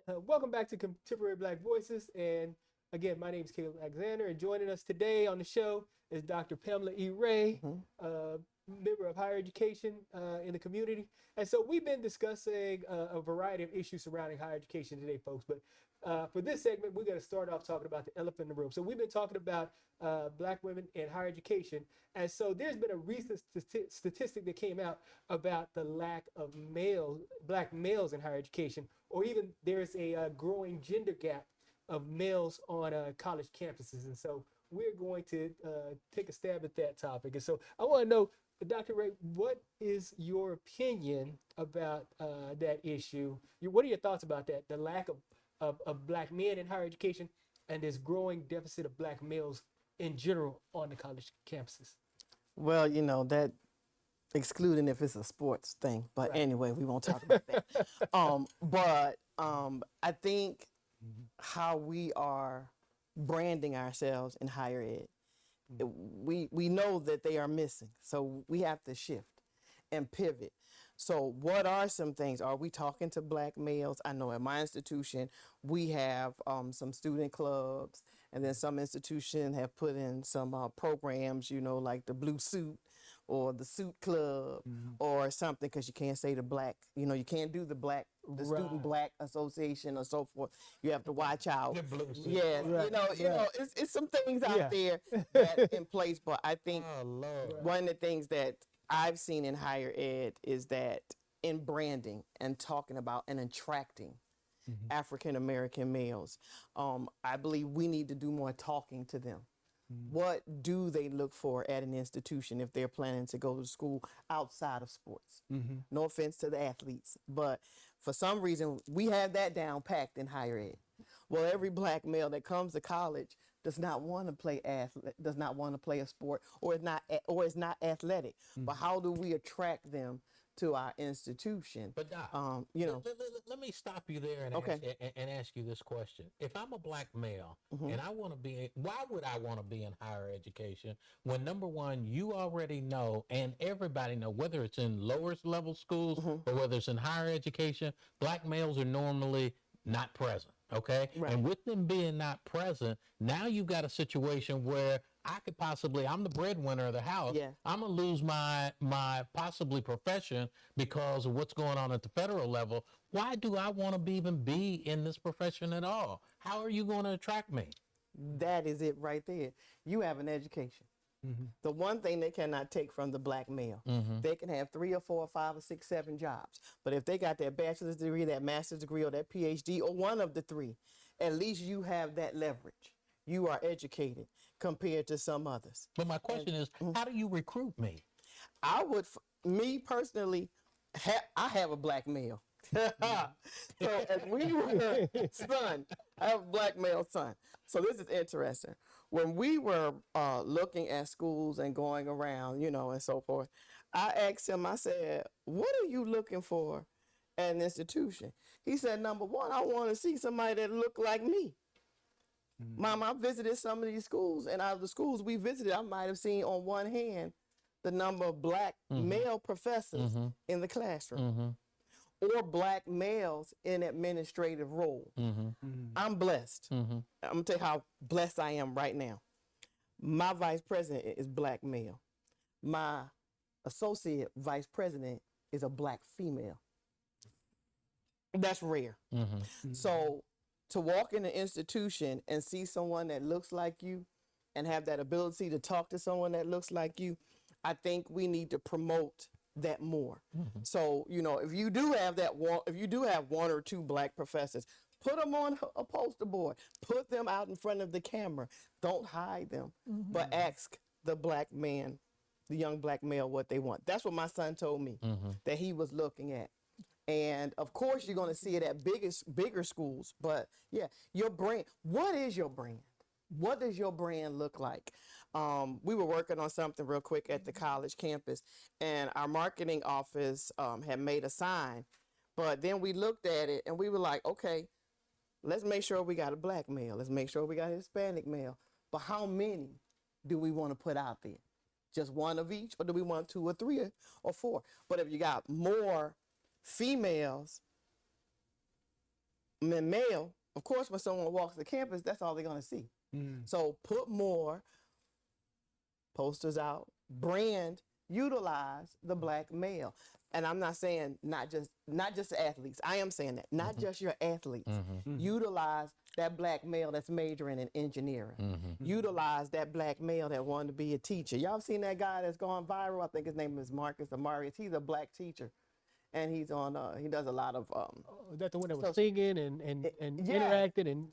Welcome back to Contemporary Black Voices. And again, my name is Caleb Alexander. And joining us today on the show is Dr. Pamela Eray, member of higher education in the community. And so we've been discussing a variety of issues surrounding higher education today, folks. But for this segment, we're going to start off talking about the elephant in the room. So we've been talking about Black women in higher education. And so there's been a recent statistic that came out about the lack of Black males in higher education, or even there's a growing gender gap of males on college campuses. And so we're going to take a stab at that topic. And so I want to know, Dr. Ray, what is your opinion about that issue? What are your thoughts about that? The lack of Black men in higher education and this growing deficit of Black males in general on the college campuses. Well, that excluding if it's a sports thing, but Right. anyway, we won't talk about that. I think how we are branding ourselves in higher ed, we know that they are missing, so we have to shift and pivot. So what are some things? Are we talking to Black males? I know at my institution, we have some student clubs, and then some institutions have put in some programs, like the Blue Suit or the Suit Club or something, because you can't say the Black, you can't do the Student Black Association or so forth. You have to watch out. The Blue Suit. Yeah, Right. it's some things out Yeah. there that in place, but I think Oh, Lord. one of the things that I've seen in higher ed is that in branding and talking about and attracting African American males, I believe we need to do more talking to them. What do they look for at an institution if they're planning to go to school outside of sports? No offense to the athletes, but for some reason we have that down packed in higher ed. Well, every Black male that comes to college does not want to play does not want to play a sport, or is not athletic. But how do we attract them to our institution? But Doc, let me stop you there and, Okay. ask you this question. If I'm a Black male and I want to why would I want to be in higher education when, number one, you already know, and everybody know, whether it's in lower level schools or whether it's in higher education, Black males are normally not present. Okay. Right. And with them being not present, now you've got a situation where I'm the breadwinner of the house. Yeah. I'm going to lose my possibly profession because of what's going on at the federal level. Why do I want to even be in this profession at all? How are you going to attract me? That is it right there. You have an education. The one thing they cannot take from the Black male, they can have 3 or 4 or 5 or 6, 7 jobs. But if they got their bachelor's degree, that master's degree, or that PhD, or one of the 3, at least you have that leverage. You are educated compared to some others. But my question is, how do you recruit me? I would, me personally, I have a Black male. So as we were son, I have a Black male son. So this is interesting. When we were looking at schools and going around, and so forth, I asked him, I said, what are you looking for at an institution? He said, number one, I want to see somebody that look like me. Mom, I visited some of these schools, and out of the schools we visited, I might have seen on one hand the number of Black male professors in the classroom, or Black males in administrative role. I'm blessed. I'm gonna tell you how blessed I am right now. My vice president is Black male. My associate vice president is a Black female. That's rare. So to walk in an institution and see someone that looks like you and have that ability to talk to someone that looks like you, I think we need to promote that more. So, if you do have if you do have 1 or 2 Black professors, put them on a poster board, put them out in front of the camera. Don't hide them, but ask the Black man, the young Black male, what they want. That's what my son told me that he was looking at. And of course, you're going to see it at bigger schools. But yeah, your brand. What is your brand? What does your brand look like? We were working on something real quick at the college campus, and our marketing office had made a sign. But then we looked at it and we were like, okay, let's make sure we got a Black male. Let's make sure we got a Hispanic male. But how many do we want to put out there? Just 1 of each, or do we want 2 or 3 or 4? But if you got more females male, of course, when someone walks the campus, that's all they're going to see. So put more posters out, brand, utilize the black male. And I'm not saying not just the athletes. I am saying that not just your athletes. Utilize that black male that's majoring in engineering. Utilize that black male that wanted to be a teacher. Y'all seen that guy that's gone viral? I think his name is Marcus Amarius. He's a black teacher, and he's on. He does a lot of. Is that the one that was singing and interacting and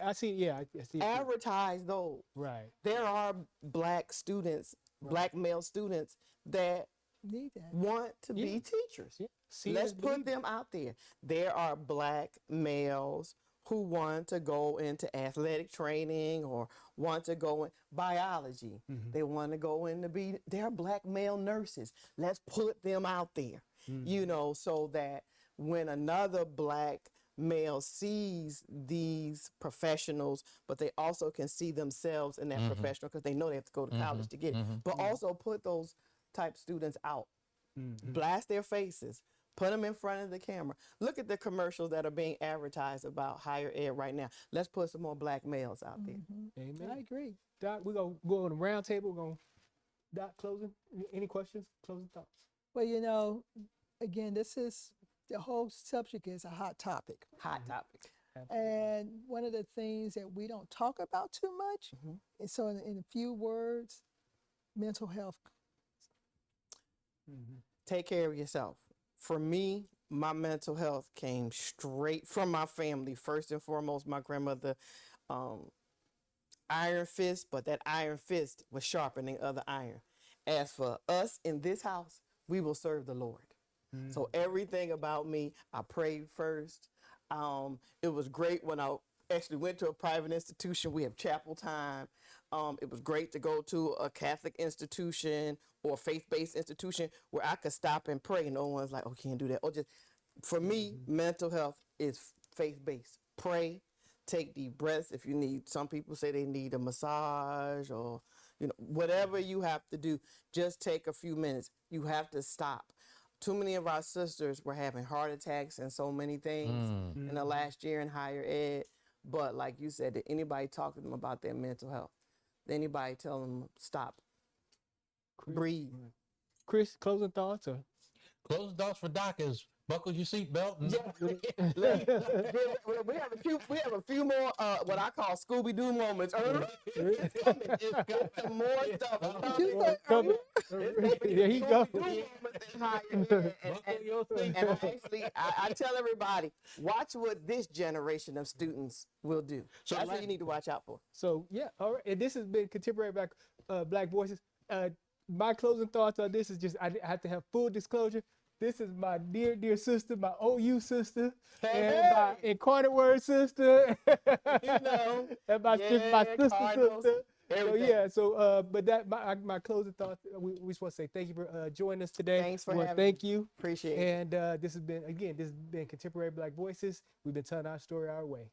I see. Yeah, I see. Advertise those. Right. There are black students, black male students that Need that. want to be teachers. See, Let's put them out there. There are black males who want to go into athletic training or want to go in biology. They want to go into there are black male nurses. Let's put them out there, so that when another black male sees these professionals, but they also can see themselves in that professional because they know they have to go to college to get it. But also put those type students out, blast their faces, put them in front of the camera. Look at the commercials that are being advertised about higher ed right now. Let's put some more black males out there. Amen. I agree. Doc, we're going to go on the round table. We're going to, Doc, closing. Any questions? Closing thoughts? Well, again, the whole subject is a hot topic. Hot topic. And one of the things that we don't talk about too much, and so in a few words, mental health. Take care of yourself. For me, my mental health came straight from my family. First and foremost, my grandmother, iron fist, but that iron fist was sharpening other iron. As for us in this house, we will serve the Lord. So everything about me, I prayed first. It was great when I actually went to a private institution. We have chapel time. It was great to go to a Catholic institution or a faith-based institution where I could stop and pray. No one's like, oh, can't do that. Or just, for me, mental health is faith-based. Pray, take deep breaths. If you need, some people say they need a massage or, whatever you have to do, just take a few minutes. You have to stop. Too many of our sisters were having heart attacks and so many things in the last year in higher ed. But like you said, did anybody talk to them about their mental health? Did anybody tell them stop? Breathe. Chris, closing thoughts? Or? Closing thoughts for Doc is buckle your seatbelt. We have a few more what I call Scooby-Doo moments. It's coming. Some more stuff coming. There you go. And actually, I tell everybody, watch what this generation of students will do. So that's what you need to watch out for. So all right. And this has been Contemporary Black Voices. My closing thoughts on this is just I have to have full disclosure. This is my dear sister, my OU sister, and my incarnate word sister, and my sister sister. So but that my closing thoughts. We just want to say thank you for joining us today. Thanks for having me. Thank you. Appreciate it. And this has been Contemporary Black Voices. We've been telling our story our way.